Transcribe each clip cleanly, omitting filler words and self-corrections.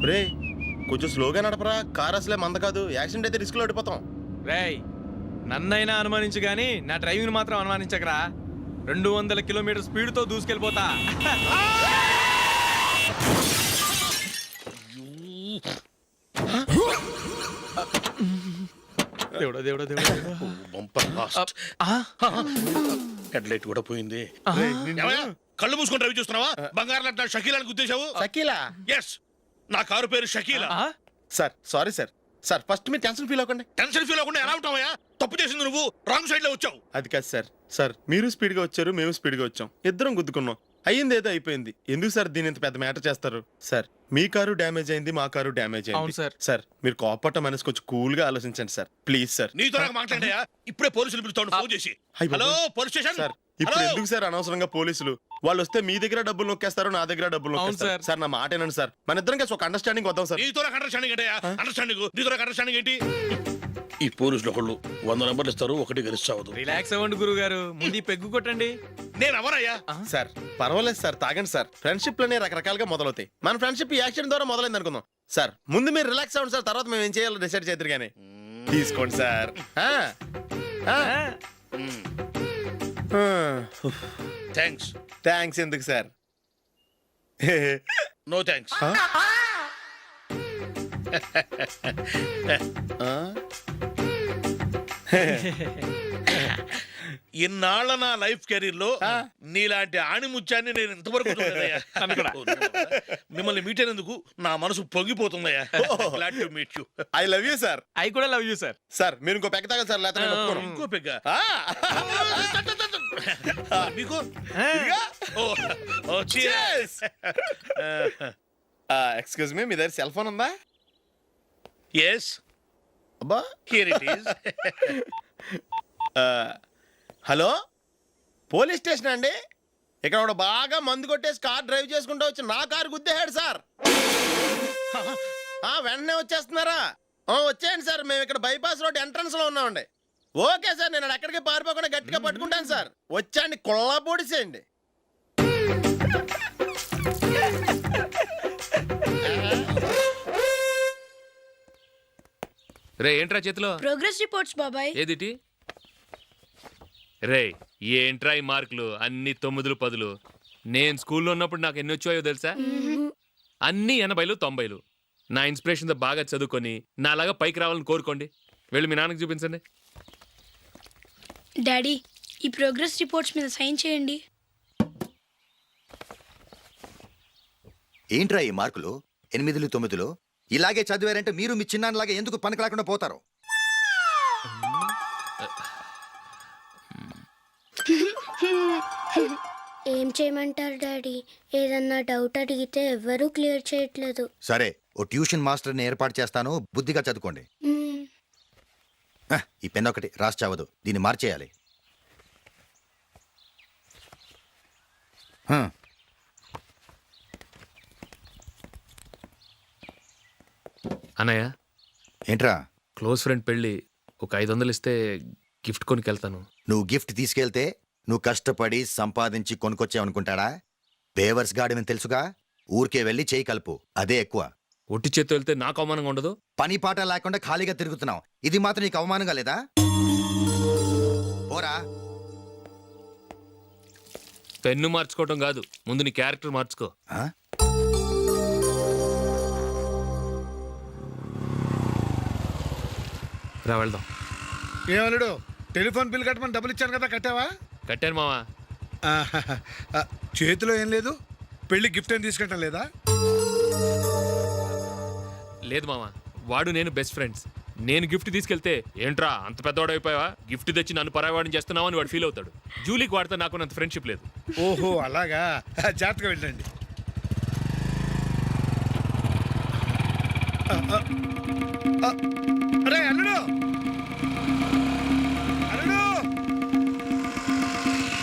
రే కొంచెం స్లోగా నడపరా, కార్ అసలే మంద కాదు, యాక్సిడెంట్ అయితే రిస్క్ లో ఓడిపోతాం. రేయ్ నన్నైనా అనుమానించు గాని నా డ్రైవింగ్ మాత్రం అనుమానించకరా. 200 కిలోమీటర్ స్పీడ్ తో దూసుకెళ్ళిపోతా. దేవుడా దేవుడా దేవుడా బంపర్ లాస్ట్. హెడ్ లైట్ కూడా పోయింది. కళ్ళు మూసుకొని రవి చూస్తున్నావా? బంగారం లాంటి షకీలాని గుద్దేశావు. షకీలా? ఎస్, నా కారు పేరు Shakeela. Sir sorry sir. Sir first మీరు టెన్షన్ ఫీల్ అవ్వకండి. టెన్షన్ ఫీల్ అవ్వకుండా ఎలా ఉంటావయ్యా? తప్పు చేసింది నువ్వు, రాంగ్ సైడ్ లో వచ్చావు. అది కాదు సార్. సార్ మీరు స్పీడ్ గా వచ్చారు, మేము స్పీడ్ గా వచ్చాం, ఇద్దరం గుద్దుకున్నాం. అయ్యింది ఏదో అయిపోయింది. ఎందుకు సార్ దీని ఇంత పెద్ద మ్యాటర్ చేస్తారు? సార్ మీ కారు డ్యామేజ్ అయింది, మా కారు డ్యామేజ్ అయింది. సార్ మీరు కోపట్ట మనసు కొంచెం కూల్ గా ఆలోచించండి సార్, ప్లీజ్ సార్. నీతో నాకు మాట్లాడయా? ఇప్పుడే పోలీసులు పిలుస్తాను, ఫోన్ చేసి. Hello police station. సార్ ఇప్పుడు ఎందుకు సార్ అనవసరంగా పోలీసులు? వాళ్ళు వస్తే మీ దగ్గర డబ్బులు నొక్కేస్తారు, నా దగ్గర డబ్బులు నొక్కేస్తారు. సార్ నా మాట ఏనండి సార్, మన ఇద్దరం కలిసి ఒక అండర్స్టాండింగ్ వద్దాం సార్. నీతో నాకు అండర్స్టాండింగ్ ఏంటయ్యా? అండర్స్టాండింగ్ నీతో నాకు అండర్స్టాండింగ్ ఏంటి? ఈ పోలీసులు ఒకళ్ళు 100 నెంబర్లు ఇస్తారు, ఒకటి గెలిచావదు. రిలాక్స్ అవ్వండి గురువు గారు, ముందు పెగ్గు కొట్టండి. నేను ఎవరయ్యా? సార్ పర్వాలేదు సార్, తాగండి సార్. ఫ్రెండ్షిప్ లోనే రకరకాలుగా మొదలవుతాయి. మన ఫ్రెండ్షిప్ ఈ యాక్సిడెంట్ ద్వారా మొదలైంది అనుకుందాం. సార్ ముందు మీరు రిలాక్స్ అవ్వండి సార్, తర్వాత మేము ఏం చేయాలో డిసైడ్ చేద్దరు కానీ. తీసుకోండి సార్. థ్యాంక్స్. థ్యాంక్స్ ఎందుకు సార్? No thanks. ఇన్నాళ్ళ నా లైఫ్ కెరీర్ లో నీలాంటి ఆణిముత్యాన్ని నేను ఇంతవరకు చూడలేదయ్యా. మిమ్మల్ని మీట్ అయినందుకు నా మనసు పొంగిపోతుందయ్యా. Glad to meet you. I love you sir. I కూడా లవ్ యూ సార్. సార్ మీరు ఇంకో పెక్క తాగండి సార్, లేకపోతే ఇంకో పెగ్గ మీకు. ఎక్స్క్యూజ్ మీ, మీ దగ్గర సెల్ ఫోన్ ఉందా? ఎస్, అబ్బా here it is. Hello police station అండి. ఇక్కడ ఒకడు బాగా మందు కొట్టేసి కార్ డ్రైవ్ చేసుకుంటూ వచ్చి నా కారు గుద్దేశాడు సార్. వెంటనే వచ్చేస్తున్నారా? వచ్చేయండి సార్, మేము ఇక్కడ బైపాస్ రోడ్ ఎంట్రన్స్ లో ఉన్నామండి. ఓకే సార్, నేను ఎక్కడికి పారిపోకుండా గట్టిగా పట్టుకుంటాను సార్. వచ్చాండి, కుళ్ళ పొడిసేయండి. రే ఏంట్రా చేతిలో? ప్రోగ్రెస్ రిపోర్ట్స్ బాబాయ్. ఏదిటి? రే ఏంట్రా ఈ మార్కులు అన్ని 9లు 10లు? నేను స్కూల్లో ఉన్నప్పుడు నాకు ఎన్ని వచ్చాయో తెలుసా? అన్ని 80లు 90లు. నా ఇన్స్పిరేషన్తో బాగా చదువుకొని నాలాగా పైకి రావాలని కోరుకోండి. వెళ్ళి మీ నాన్నకి చూపించండి. డాడీ ఈ ప్రోగ్రెస్ రిపోర్ట్స్ మీద సైన్ చేయండి. ఏంట్రా ఈ మార్కులు 8లు 9లు? ఇలాగే చదివారంటే మీరు మీ చిన్నాన్నలాగా ఎందుకు పనికి లేకుండా పోతారు? ఏం చేయమంటారు డాడీ? ఏదన్నా డౌట్ అడిగితే ఎవ్వరూ క్లియర్ చేయట్లేదు. సరే, ఓ ట్యూషన్ మాస్టర్ని ఏర్పాటు చేస్తాను, బుద్ధిగా చదువుకోండి. ఈ పెన్ ఒకటి రాసి చావదు, దీన్ని మార్చేయాలి. అన్నయ్య ఏంట్రా? క్లోజ్ ఫ్రెండ్ పెళ్ళి, ఒక 500 ఇస్తే గిఫ్ట్ కొనికెళ్తాను. నువ్వు గిఫ్ట్ తీసుకెళ్తే నువ్వు కష్టపడి సంపాదించి కొనుక్కొచ్చావనుకుంటాడా? బేవర్స్ గాడమని తెలుసుగా. ఊరికే వెళ్ళి చేయి కలుపు, అదే ఎక్కువ. ఒట్టి చేత్తో వెళ్తే నాకు అవమానంగా ఉండదు? పని పాట లేకుండా ఖాళీగా తిరుగుతున్నావు, ఇది మాత్రం నీకు అవమానంగా లేదా? పోరా. పెన్ను మార్చుకోవటం కాదు, ముందు నీ క్యారెక్టర్ మార్చుకో. రా వెళ్దాం. ఏమన్నాడు? టెలిఫోన్ బిల్ కట్టమని డబ్బులు ఇచ్చాను కదా, కట్టావా? కట్టాను మావా. చేతిలో ఏం లేదు, పెళ్లి గిఫ్ట్ ఏం తీసుకుంటాం లేదా? లేదు మావా, వాడు నేను బెస్ట్ ఫ్రెండ్స్. నేను గిఫ్ట్ తీసుకెళ్తే ఏంట్రా అంత పెద్దవాడు అయిపోయావా, గిఫ్ట్ తెచ్చి నన్ను పరాయవాడిని చేస్తున్నావు అని వాడు ఫీల్ అవుతాడు. జూలీకి వాడితే నాకు అంత ఫ్రెండ్షిప్ లేదు. ఓహో అలాగా, జాగ్రత్తగా వెళ్ళండి. అరే అల్లుడు, అల్లుడు,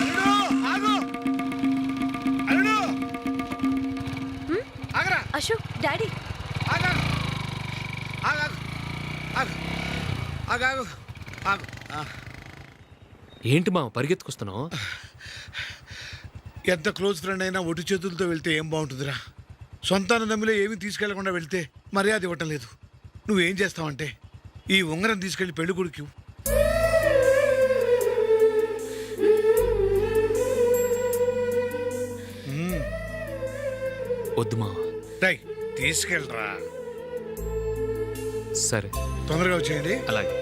అల్లుడు ఆగు, అల్లుడు ఆగరా. అశోక్ డాడీ ఆగా, ఆగు, ఆగు, ఆగు, ఆగు. ఏంటి మావ పరిగెత్తుకొస్తున్నావు? ఎంత క్లోజ్ ఫ్రెండ్ అయినా ఒటి చేతులతో వెళ్తే ఏం బాగుంటుందిరా? సొంత అన్నదమ్ములే ఏమీ తీసుకెళ్లకుండా వెళ్తే మర్యాద ఇవ్వటం లేదు. నువ్వేం చేస్తావంటే ఈ ఉంగరం తీసుకెళ్లి పెళ్లి కొడుకు వద్దు మావా. తీసుకెళ్ళరా. సరే తొందరగా వచ్చేయండి. అలాగే.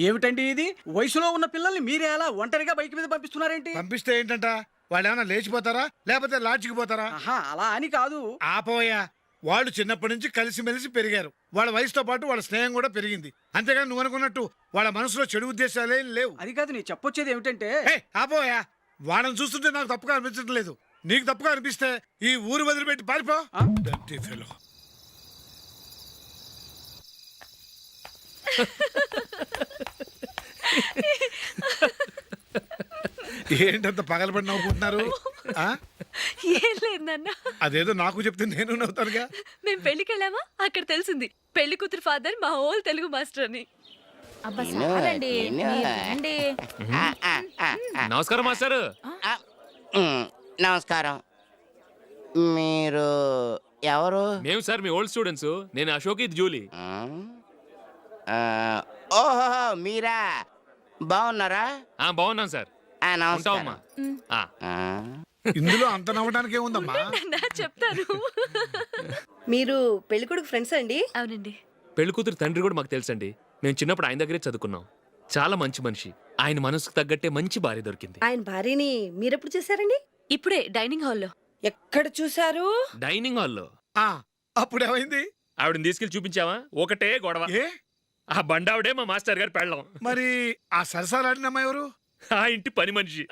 ఏమిటండి ఇది? వయసులో ఉన్న పిల్లల్ని మీరే అలా ఒంటరిగా బైక్ మీద పంపిస్తున్నారేంటి? పంపిస్తే ఏంటంట, వాళ్ళు ఏమైనా లేచిపోతారా లేకపోతే లాడ్జికి పోతారా? ఆహా, అలా అని కాదు. ఆపోయా, వాళ్ళు చిన్నప్పటి నుంచి కలిసిమెలిసి పెరిగారు. వాళ్ళ వయసుతో పాటు వాళ్ళ స్నేహం కూడా పెరిగింది. అంతేగాని నువ్వు అనుకున్నట్టు వాళ్ళ మనసులో చెడు ఉద్దేశాలే లేవు. అది కాదు, నేను చెప్పొచ్చేది ఏమిటంటే, ఆపోయా, వాళ్ళని చూస్తుంటే నాకు తప్పుగా అనిపించడం లేదు. నీకు తప్పుగా అనిపిస్తే ఈ ఊరు వదిలిపెట్టి పారిపో. Dirty fellow. ఏంటంత పగలబడి నవ్వుకుంటున్నారు? ఆ? ఏం లేదు నాన్న, అదేదో నాకు చెప్తే నేను నవ్వుతానుగా. మేము పెళ్లికి వెళ్ళామా, అక్కడ తెలిసింది పెళ్లి కూతురు ఫాదర్ మా హోల్ తెలుగు మాస్టర్ అని. అబ్బా సారండి, రండి. నమస్కారం మాస్టర్. నమస్కారం. మీరు ఎవరు? మేము సార్ మీ ఓల్డ్ స్టూడెంట్స్. నేను అశోక్, ఇది జూలీ. ఓహో, మీరా? బాగున్నారా? బాగున్నాం సార్. ఉంటావమ్మా. ఇందులో అంత నవ్వడానికి ఏముందమ్మా? నా చెప్తాను. మీరు పెళ్ళికొడుకు ఫ్రెండ్స్ అండి? అవునండి. పెళ్లి కూతురు తండ్రి కూడా మాకు తెలుసండి. మేము చిన్నప్పుడు ఆయన దగ్గరే చదువుకున్నాం. చాలా మంచి మనిషి. ఆయన మనసుకు తగ్గట్టే మంచి భార్య దొరికింది. ఆయన భార్యని మీరెప్పుడు చూసారండి? ఇప్పుడే డైనింగ్ హాల్లో. ఎక్కడ చూసారు? డైనింగ్ హాల్లో. అప్పుడు ఏమైంది? ఆవిడని తీసుకెళ్లి చూపించావా? ఒకటే గొడవ. ఏ? ఆ బండావిడే మా మాస్టర్ గారు పెళ్ళం. మరి ఆ సరసాలాడిన అమ్మాయి ఎవరు? ఆ ఇంటి పని మనిషి.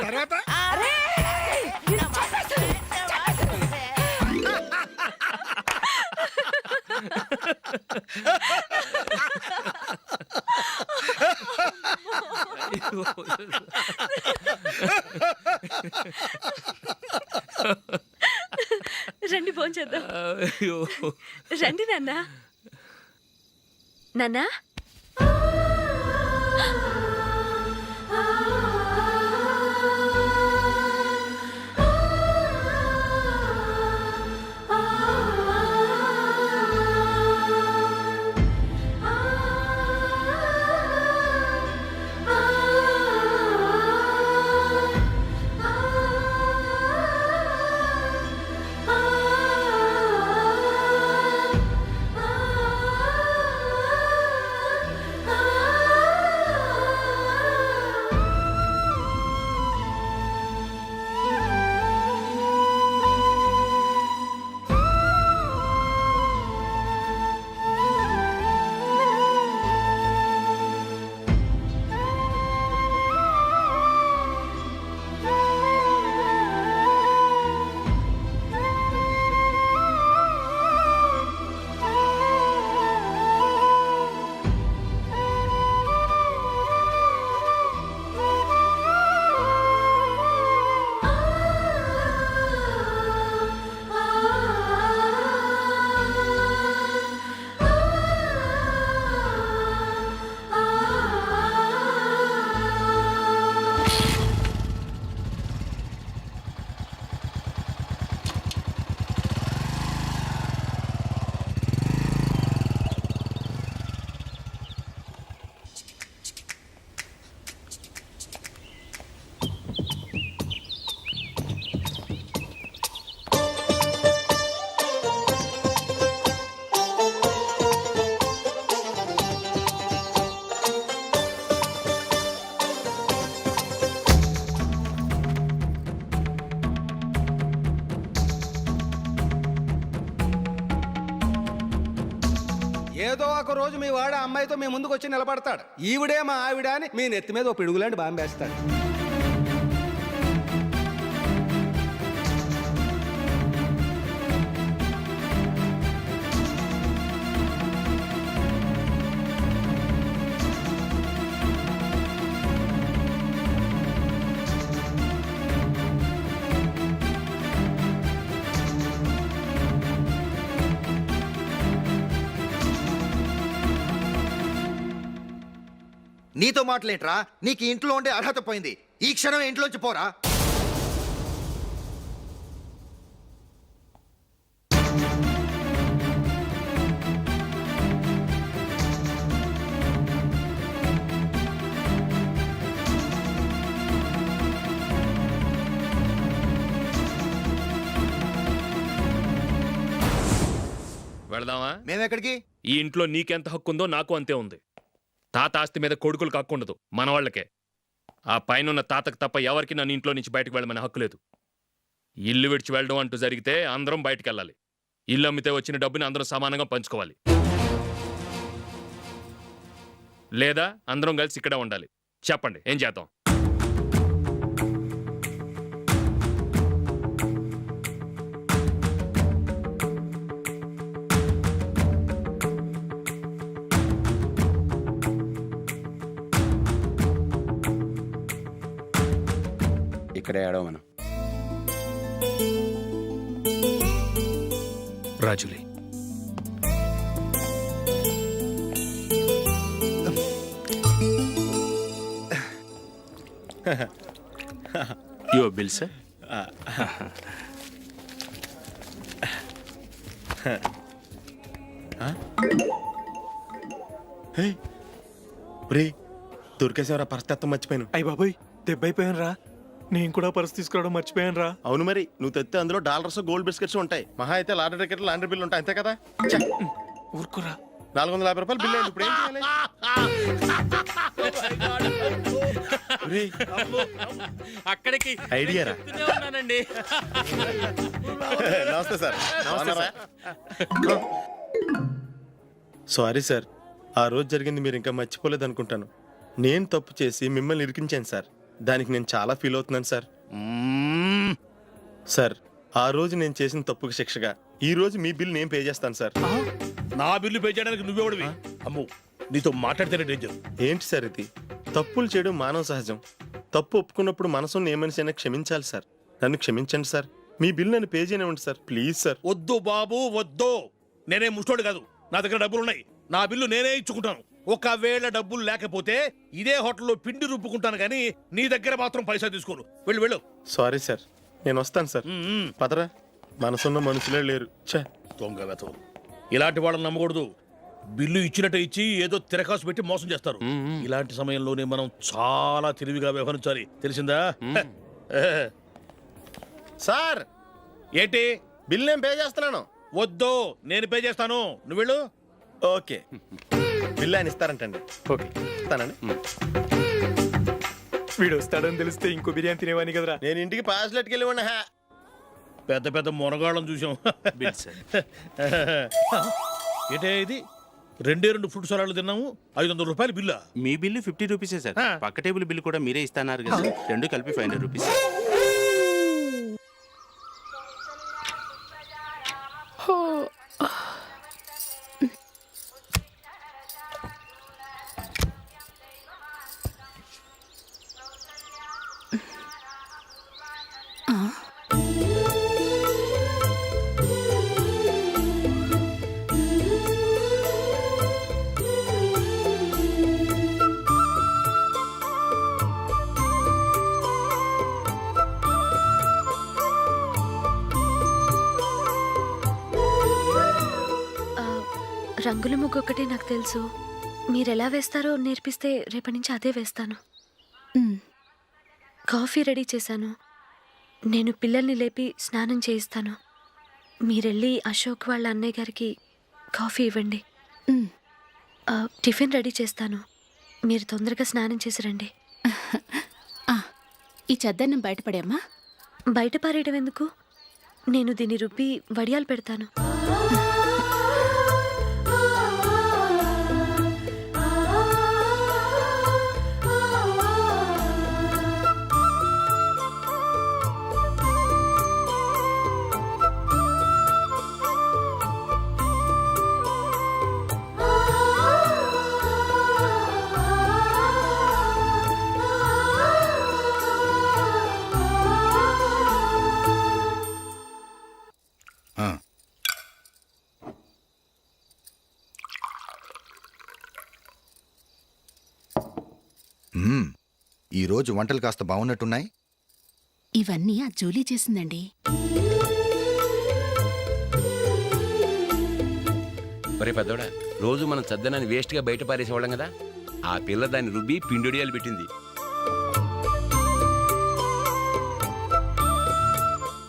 తర్వాత రండి భోంచేద్దాం. రండి నాన్న. నాన్న, ఏదో ఒక రోజు మీ వాడు అమ్మాయితో మీ ముందుకు వచ్చి నిలబడతాడు. ఈవిడే మా ఆవిడ అని మీ నెత్తి మీద ఒక పిడుగులాంటి బాంబేస్తాడు. నీతో మాటలేంట్రా? నీకు ఈ ఇంట్లో ఉండే అర్హత పోయింది. ఈ క్షణం ఇంట్లోంచి పోరా. వెళదామా? మేమెక్కడికి? ఈ ఇంట్లో నీకెంత హక్కు ఉందో నాకు అంతే ఉంది. తాత ఆస్తి మీద కొడుకులు హక్కుండదు, మన వాళ్ళకే. ఆ పైన తాతకు తప్ప ఎవరికి నన్ను ఇంట్లో నుంచి బయటకు వెళ్ళమనే హక్కు లేదు. ఇల్లు విడిచి వెళ్ళడం అంటూ జరిగితే అందరం బయటికి వెళ్ళాలి. ఇల్లు అమ్మితే వచ్చిన డబ్బుని అందరం సమానంగా పంచుకోవాలి. లేదా అందరం కలిసి ఇక్కడే ఉండాలి. చెప్పండి, ఏం చేద్దాం? ఇక్కడే ఆడో మనం. రాజులీ, యువర్ బిల్ సార్. దొరికేసేవరా పరిస్థితి మర్చిపోయాను. అయ్య బాబాయ్, దెబ్బైపోయాను రా. నేను కూడా పర్స్ తీసుకురావడం మర్చిపోయాను రా. అవును మరి, నువ్వు తెస్తే అందులో డాలర్స్ గోల్డ్ బిస్కెట్స్ ఉంటాయి. మహా అయితే లాటరీ టికెట్ లాండ్రీ బిల్లు ఉంటాయి, అంతే కదా. ఊరుకురా. 450 రూపాయలు బిల్లు అయింది. ఇప్పుడు ఏం చేయాలి? ఒరేయ్, అక్కడికి ఐడియా రా. ఉన్నానండి. నమస్తే సార్. సారీ సార్, ఆ రోజు జరిగింది మీరు ఇంకా మర్చిపోలేదు అనుకుంటాను. నేను తప్పు చేసి మిమ్మల్ని ఇరికించాను సార్. దానికి నేను చాలా ఫీల్ అవుతున్నాను సార్. సార్, ఆ రోజు నేను చేసిన తప్పుకి శిక్షగా ఈ రోజు మీ బిల్ నేను పే చేస్తాను సార్. నా బిల్లు పే చేయడానికి నువ్వెవడివి? అమ్మో, నీతో మాట్లాడితేనే డేంజర్. ఏంటి సార్ ఇది? తప్పులు చేయడం మానవ సహజం. తప్పు ఒప్పుకున్నప్పుడు మనసుని ఏ మనిషి అయినా క్షమించాలి సార్. నన్ను క్షమించండి సార్. మీ బిల్ నన్ను పే చేయనివ్వండి సార్, ప్లీజ్ సార్. వద్దు బాబు, వద్దు. నేనే ముష్టోడు కాదు, నా దగ్గర డబ్బులు ఉన్నాయి. నా బిల్లు నేనే ఇచ్చుకుంటాను. ఒకవేళ డబ్బులు లేకపోతే ఇదే హోటల్లో పిండి రుబ్బుకుంటాను, కానీ నీ దగ్గర మాత్రం పైసా తీసుకోను. వెళ్ళు వెళ్ళు. సారీ సార్, నేను వస్తాను సార్. పదరా, మనసున్న మనుషులే లేరు. ఛే, దొంగ వెతవు. ఇలాంటి వాళ్ళని నమ్మకూడదు. బిల్లు ఇచ్చినట్టు ఇచ్చి ఏదో తిరకాసు పెట్టి మోసం చేస్తారు. ఇలాంటి సమయంలోనే మనం చాలా తెలివిగా వ్యవహరించాలి, తెలిసిందా? సార్, ఏంటి? బిల్ నేను పే చేస్తున్నాను. వద్దు, నేను పే చేస్తాను, నువ్వు వెళ్ళు. ఓకే, బిల్ ఆయన ఇస్తారంటండి. ఓకే, ఇస్తానండి. వీడు వస్తాడని తెలిస్తే ఇంకో బిర్యానీ తినేవాని కదరా. నేను ఇంటికి పాస్లెట్కి వెళ్ళి ఉన్నా. పెద్ద పెద్ద మునగాళ్ళం చూసాం. Bill sir. ఏంటే ఇది? 2 ఫ్రూట్ సలాడ్లు తిన్నాము, 500 రూపాయలు బిల్లా? మీ బిల్లు 50 రూపీసే సార్. పక్క టేబుల్ బిల్లు కూడా మీరే ఇస్తాన్నారు కదా, రెండు కలిపి 500 రూపీస్. రంగుల ముగ్గు ఒకటే నాకు తెలుసు. మీరెలా వేస్తారో నేర్పిస్తే రేపటి నుంచి అదే వేస్తాను. కాఫీ రెడీ చేశాను. నేను పిల్లల్ని లేపి స్నానం చేయిస్తాను. మీరెళ్ళి అశోక్ వాళ్ళ అన్నయ్య గారికి కాఫీ ఇవ్వండి. టిఫిన్ రెడీ చేస్తాను. మీరు తొందరగా స్నానం చేసి రండి. ఈ చద్దన్నం బయటపడేమ్మా. బయట పారేయడం ఎందుకు? నేను దీన్ని రుబ్బి వడియాలు పెడతాను. ఈరోజు వంటలు కాస్త బాగున్నట్టున్నాయి. ఇవన్నీ ఆ జూలీ చేసిందండి. ఒరే పెద్దోడా, రోజు మనం చద్దనాన్ని వేస్ట్గా బయట పారేసేవాళ్ళం కదా, ఆ పిల్ల దాన్ని రుబ్బి పిండొడియాలు పెట్టింది.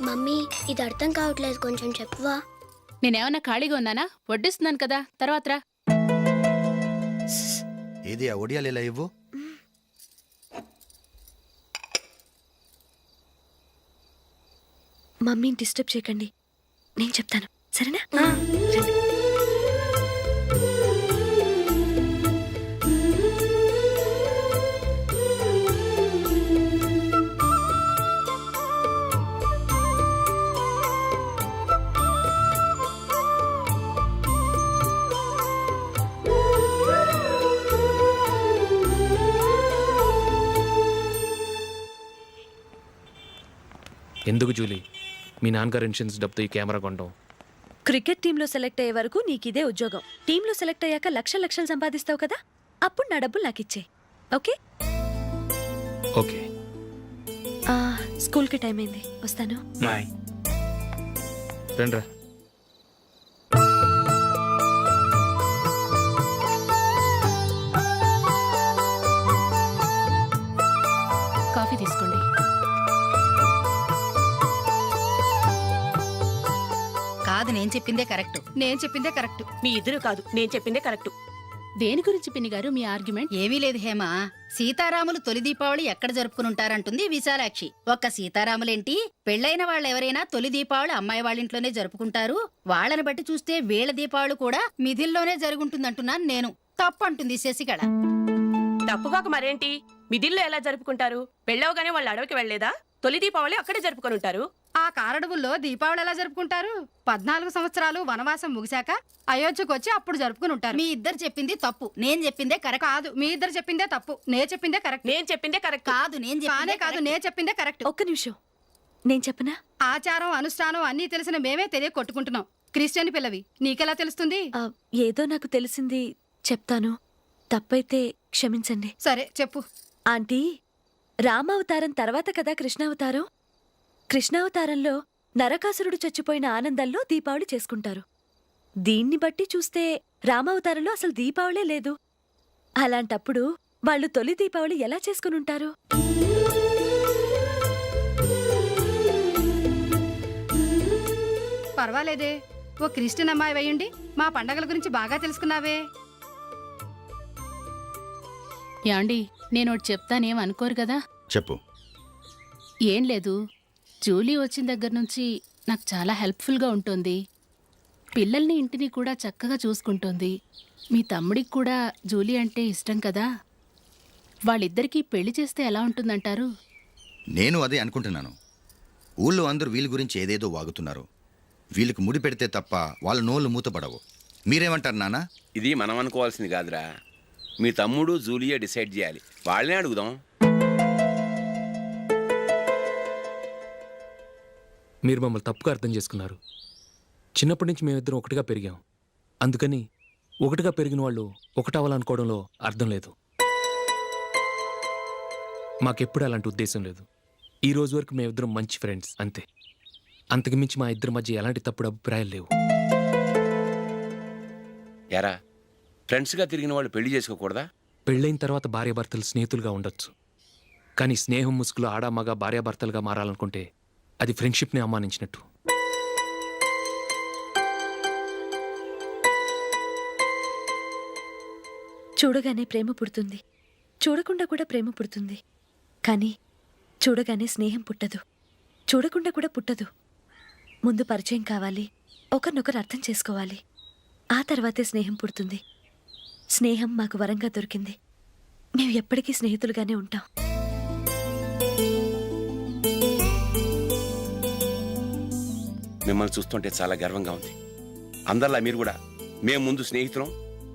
మమ్మీ ఇది అర్థం కావట్లేదు, కొంచెం చెప్పువా. నేనేమన్నా ఖాళీగా ఉన్నానా? వడ్డిస్తున్నాను కదా, తర్వాత రా. ఏది ఆ ఒడియాలు ఇలా ఇవ్వు. మమ్మీని డిస్టర్బ్ చేయకండి, నేను చెప్తాను సరేనా? రండి. ఎందుకు జూలీ మీ నాన్నగారు ఇన్సూరెన్స్ డబ్బుతో ఈ కెమెరా కొంటాం? క్రికెట్ టీంలో సెలెక్ట్ అయ్యే వరకు నీకిదే ఉద్యోగం. టీంలో సెలెక్ట్ అయ్యాక లక్షలు లక్షలు సంపాదిస్తావు కదా, అప్పుడు నా డబ్బులు నాకు ఇచ్చే. ఓకే? ఓకే. స్కూల్కి టైం అయింది, వస్తాను. బాయ్. రండ్రా. కాఫీ తీసుకోండి. కాదు, నేను చెప్పిందే కరెక్ట్. నేను చెప్పిందే కరెక్ట్. మీ ఇద్దరు కాదు, నేను చెప్పిందే కరెక్ట్. దేని గురించి పిన్ని గారు మీ ఆర్గ్యుమెంట్? ఏమీ లేదు హేమ. సీతారాములు తొలి దీపావళి ఎక్కడ జరుపుకుని ఉంటారంటుంది విశాలాక్షి. ఒక్క సీతారాములేంటి, పెళ్ళైన వాళ్ళెవరైనా తొలి దీపావళి అమ్మాయి వాళ్ళింట్లోనే జరుపుకుంటారు. వాళ్ళని బట్టి చూస్తే వీళ్ళ దీపావళి కూడా మిథిల్లోనే జరుగుంటుందంటున్నాను నేను. తప్పు అంటుంది శశికళ. తప్పుగాక మరేంటి, మిదిల్లో ఎలా జరుపుకుంటారు? పెళ్ళవగానే వాళ్ళు అడవికి వెళ్లేదా? తొలి దీపావళి అక్కడే జరుపుకొని ఉంటారు. ఆ కారడవుల్లో దీపావళి ఎలా జరుపుకుంటారు? 14 సంవత్సరాలు వనవాసం ముగిశాక అయోధ్యకు వచ్చి అప్పుడు జరుపుకుని ఉంటారు. మీ ఇద్దరు చెప్పింది తప్పు, నేను చెప్పిందే కరెక్ట్. కాదు, మీ ఇద్దరు చెప్పిందే తప్పు, నేను చెప్పిందే కరెక్ట్. నేను చెప్పిందే కరెక్ట్. కాదు, నేను చెప్పిందే కరెక్ట్. ఒక్క నిమిషం, నేను చెప్పనా? ఆచారం అనుష్ఠానం అన్నీ తెలిసిన మేమే తెలియ కొట్టుకుంటున్నాం. క్రిస్టియన్ పిల్లవి, నీకెలా తెలుస్తుంది? ఏదో నాకు తెలిసింది చెప్తాను, తప్పైతే క్షమించండి. సరే చెప్పు. ఆంటీ, రామావతారం తర్వాత కదా కృష్ణావతారం. కృష్ణావతారంలో నరకాసురుడు చచ్చిపోయిన ఆనందంలో దీపావళి చేసుకుంటారు. దీన్ని బట్టి చూస్తే రామావతారంలో అసలు దీపావళే లేదు. అలాంటప్పుడు వాళ్ళు తొలి దీపావళి ఎలా చేసుకునుంటారు? పర్వాలేదే, ఓ క్రిస్టియన్ అమ్మాయి వేయండి, మా పండగల గురించి బాగా తెలుసుకున్నావే. యాండి, నేను ఒకటి చెప్తానేం అనుకోరు కదా? చెప్పు. ఏం లేదు, జూలీ వచ్చిన దగ్గర నుంచి నాకు చాలా హెల్ప్ఫుల్గా ఉంటుంది. పిల్లల్ని ఇంటిని కూడా చక్కగా చూసుకుంటుంది. మీ తమ్ముడికి కూడా జూలీ అంటే ఇష్టం కదా. వాళ్ళిద్దరికీ పెళ్లి చేస్తే ఎలా ఉంటుందంటారు? నేను అదే అనుకుంటున్నాను. ఊళ్ళో అందరూ వీళ్ళ గురించి ఏదేదో వాగుతున్నారు. వీళ్ళకి ముడి పెడితే తప్ప వాళ్ళ నోళ్ళు మూతపడవు. మీరేమంటారు నాన్న? ఇది మనం అనుకోవాల్సింది కాదురా, మీ తమ్ముడు జూలియా డిసైడ్ చేయాలి. వాళ్ళనే అడుగుదాం. మీరు మమ్మల్ని తప్పుగా అర్థం చేసుకున్నారు. చిన్నప్పటి నుంచి మేమిద్దరం ఒకటిగా పెరిగాం. అందుకని ఒకటిగా పెరిగిన వాళ్ళు ఒకటవ్వాలనుకోవడంలో అర్థం లేదు. మాకెప్పుడు అలాంటి ఉద్దేశం లేదు. ఈ రోజు వరకు మేమిద్దరం మంచి ఫ్రెండ్స్ అంతే. అంతకుమించి మా ఇద్దరి మధ్య ఎలాంటి తప్పుడు అభిప్రాయాలు లేవు. ఎరా, ఫ్రెండ్స్గా తిరిగిన వాళ్ళు పెళ్లి చేసుకోకూడదా? పెళ్ళైన తర్వాత భార్యాభర్తలు స్నేహితులుగా ఉండొచ్చు. కానీ స్నేహం ముసుగులో ఆడా మగ భార్యాభర్తలుగా మారాలనుకుంటే అది ఫ్రెండ్షిప్ని అవమానించినట్టు. చూడగానే ప్రేమ పుడుతుంది, చూడకుండా కూడా ప్రేమ పుడుతుంది. కానీ చూడగానే స్నేహం పుట్టదు, చూడకుండా కూడా పుట్టదు. ముందు పరిచయం కావాలి, ఒకరినొకరు అర్థం చేసుకోవాలి, ఆ తర్వాతే స్నేహం పుడుతుంది. స్నేహం మాకు వరంగా దొరికింది. మేము ఎప్పటికీ స్నేహితులుగానే ఉంటాం. మిమ్మల్ని చూస్తుంటే చాలా గర్వంగా ఉంది. అందరిలా మీరు కూడా మేము ముందు స్నేహితులం,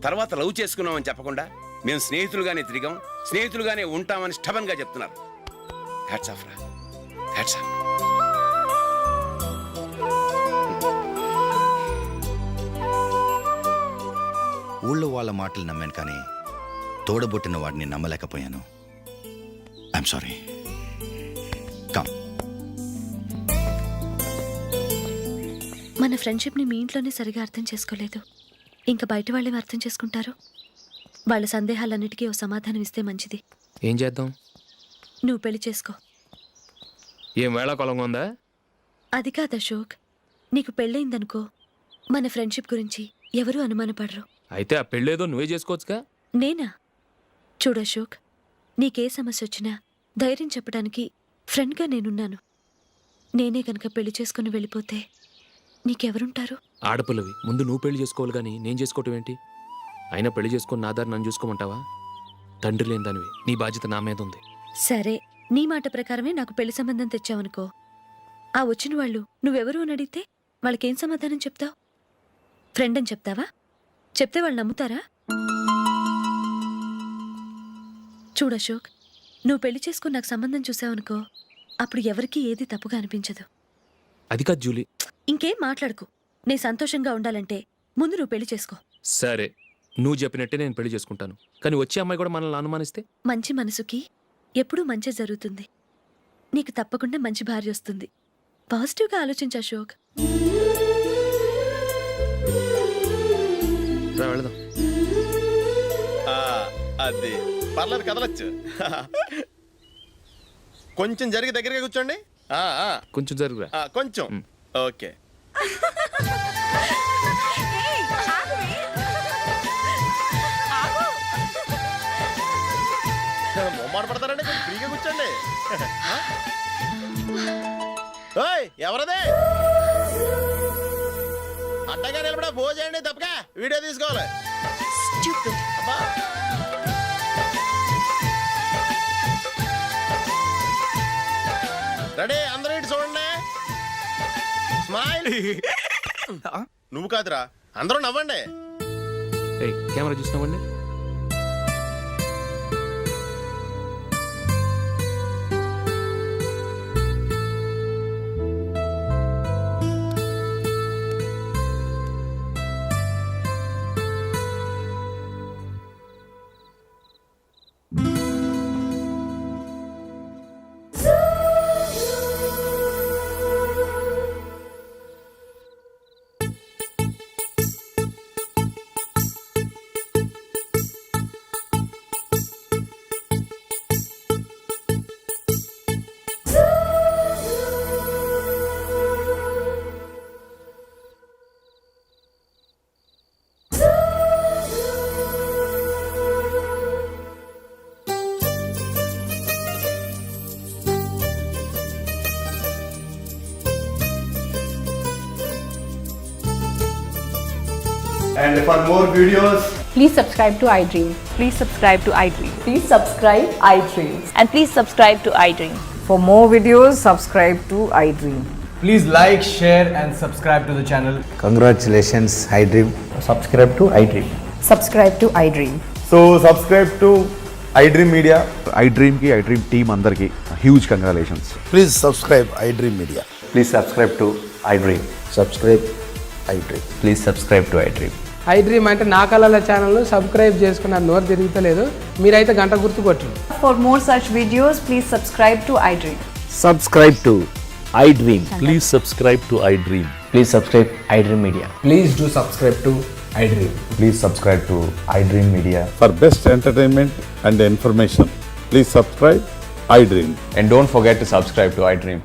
తర్వాత లవ్ చేసుకున్నామని చెప్పకుండా మేము స్నేహితులుగానే తిరిగాం, స్నేహితులుగానే ఉంటామని స్టబన్గా చెప్తున్నారు. హ్యాట్స్ ఆఫ్ రా, హ్యాట్స్ ఆఫ్. ఊళ్ళో వాళ్ళ మాటలు నమ్మాను, కానీ తోడబుట్టిన వాడిని నమ్మలేకపోయాను. I'm sorry. కమ్. మన ఫ్రెండ్షిప్ని మీ ఇంట్లోనే సరిగా అర్థం చేసుకోలేదు, ఇంకా బయట వాళ్ళేం అర్థం చేసుకుంటారు? వాళ్ళ సందేహాలన్నిటికీ ఓ సమాధానం ఇస్తే మంచిది. ఏం చేద్దాం? నువ్వు పెళ్లి చేసుకో. ఏం వేళాకొలంగా ఉందా? అది కాదు అశోక్, నీకు పెళ్ళయిందనుకో మన ఫ్రెండ్షిప్ గురించి ఎవరూ అనుమానపడరు. అయితే ఆ పెళ్ళేదో నువ్వే చేసుకోవచ్చుగా. నేనా? చూడు అశోక్, నీకే సమస్య వచ్చినా ధైర్యం చెప్పడానికి ఫ్రెండ్గా నేనున్నాను. నేనే గనక పెళ్లి చేసుకుని వెళ్ళిపోతే నీకెవరుంటారు? ఆడపిల్లవి, ముందు నువ్వు పెళ్లి చేసుకోవాలి కానీ నేను చేసుకోవటం ఏంటి? అయినా పెళ్లి చేసుకుని నా దారి నన్ను చూసుకోమంటావా? తండ్రి లేని దానివి, నీ బాధ్యత నా మీద ఉంది. సరే, నీ మాట ప్రకారమే నాకు పెళ్లి సంబంధం తెచ్చావనుకో, ఆ వచ్చిన వాళ్ళు నువ్వెవరు అని అడిగితే వాళ్ళకేం సమాధానం చెప్తావు? ఫ్రెండ్ అని చెప్తావా? చెప్తే వాళ్ళు నమ్ముతారా? చూడు అశోక్, నువ్వు పెళ్లి చేసుకుని నాకు సంబంధం చూసావనుకో, అప్పుడు ఎవరికీ ఏది తప్పుగా అనిపించదు. అది కాదు జూలీ. ఇంకేం మాట్లాడుకు. నీ సంతోషంగా ఉండాలంటే ముందు నువ్వు పెళ్లి చేసుకో. సరే, నువ్వు చెప్పినట్టే నేను పెళ్లి చేసుకుంటాను. కానీ వచ్చే అమ్మాయి కూడా మనల్ని అనుమానిస్తే? మంచి మనసుకి ఎప్పుడూ మంచి జరుగుతుంది. నీకు తప్పకుండా మంచి భార్య వస్తుంది. పాజిటివ్గా ఆలోచించు అశోక్. రా వెళదాం. అది పర్లేదు, కదలొచ్చు. కొంచెం జరిగి దగ్గరగా కూర్చోండి. కొంచెం జరుగురా. కొంచెం. ఓకే. మొమ్మాట పడతారండి, కొంచెం ఫ్రీగా కూర్చోండి. ఓయ్, ఎవరదే? అడ్డగా నిలబడా ఫోన్ చేయండి, తప్పగా వీడియో తీసుకోవాలి. అబ్బా. రెడీ, అందరూ ఇటు చూడండి. స్మైల్. నువ్వు కాదురా, అందరూ నవ్వండి. Camera చూసినావండి. And for more videos, Please subscribe to iDream. Please subscribe to iDream. Please subscribe iDream. And please subscribe to iDream. For more videos, subscribe to iDream. please like, share and subscribe to the channel. Congratulations, iDream. Subscribe to iDream. Subscribe to iDream. So subscribe to iDream Media. iDream ki iDream team andarki huge congratulations. Please subscribe iDream Media. Please subscribe to iDream. Subscribe iDream. Please subscribe to iDream. iDream అంటే నా కళల channel subscribe చేసుకున్న నోరు తిరుగుతలేదు, మీరైతే గంట గుర్తు కొట్టండి. For more such videos, please subscribe to iDream. Subscribe to iDream. Please subscribe to iDream. Please subscribe iDream Media. Please do subscribe to iDream. Please subscribe to iDream Media. For best entertainment and information, please subscribe iDream. And don't forget to subscribe to iDream.